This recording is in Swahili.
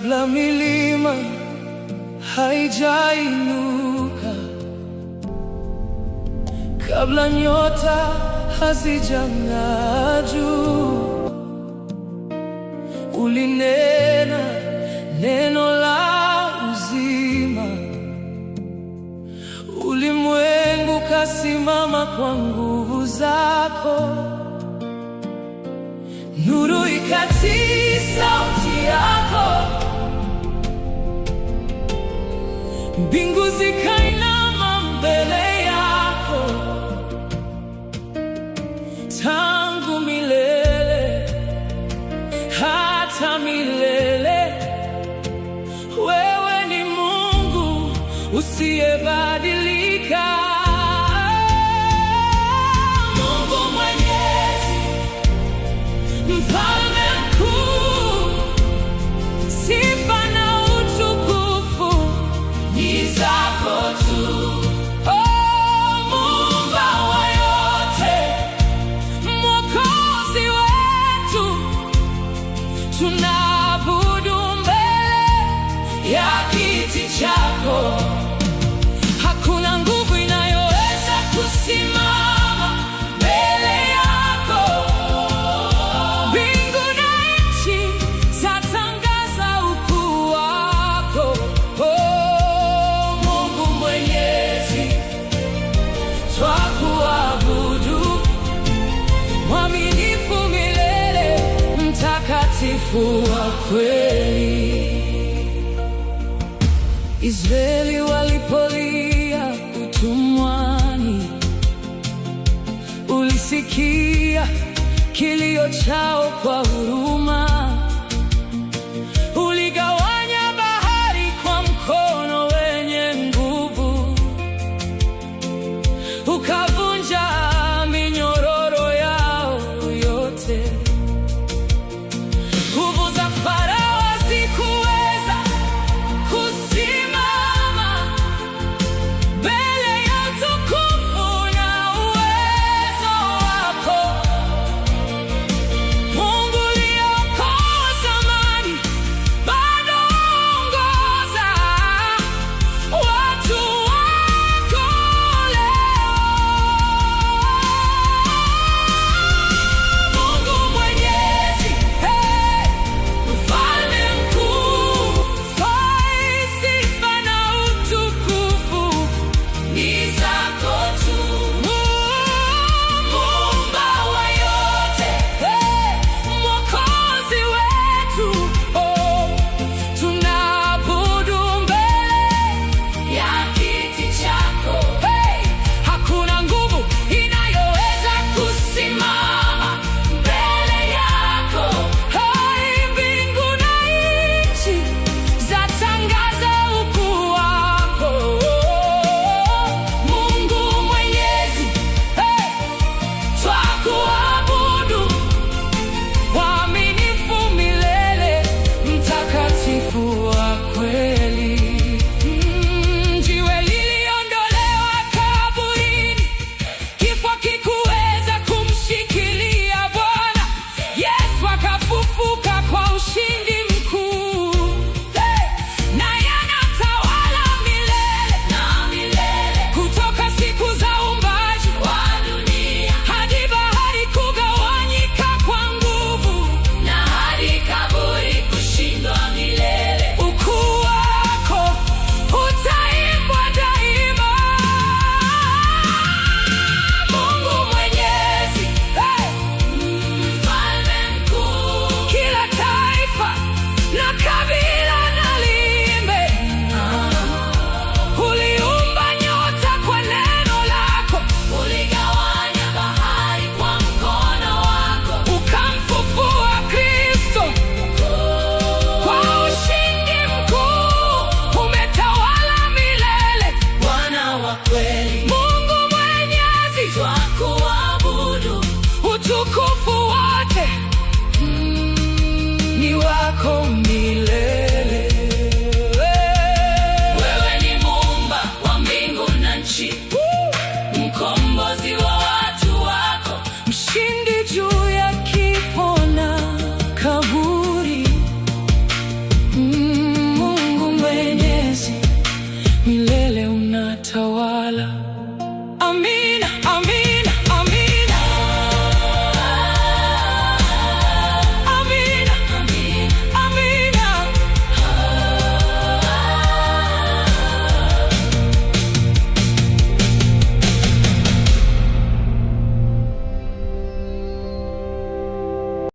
kabla milima haijainuka, kabla nyota hazijang'aa juu, ulinena neno la uzima, ulimwengu kasimama kwa nguvu zako. Nuru ikatii sauti yako, mbingu zikainama mbele yako. Tangu milele hata milele, wewe ni Mungu usiyebadilika. Mungu Mwenyezi, Mfalme mkuu, sifa na utukufu ni zako tu. Oh, Muumba wa yote, Mwokozi wetu, tunaabudu mbele ya kiti chako. Hakuna nguvu inayoweza kusimama mbele yako. Mbingu na nchi zatangaza ukuu wako. Oh, Mungu Mwenyezi, twakuabudu, mwaminifu milele, mtakatifu wa kweli. Israeli walipolia utumwani, ulisikia kilio chao kwa huruma.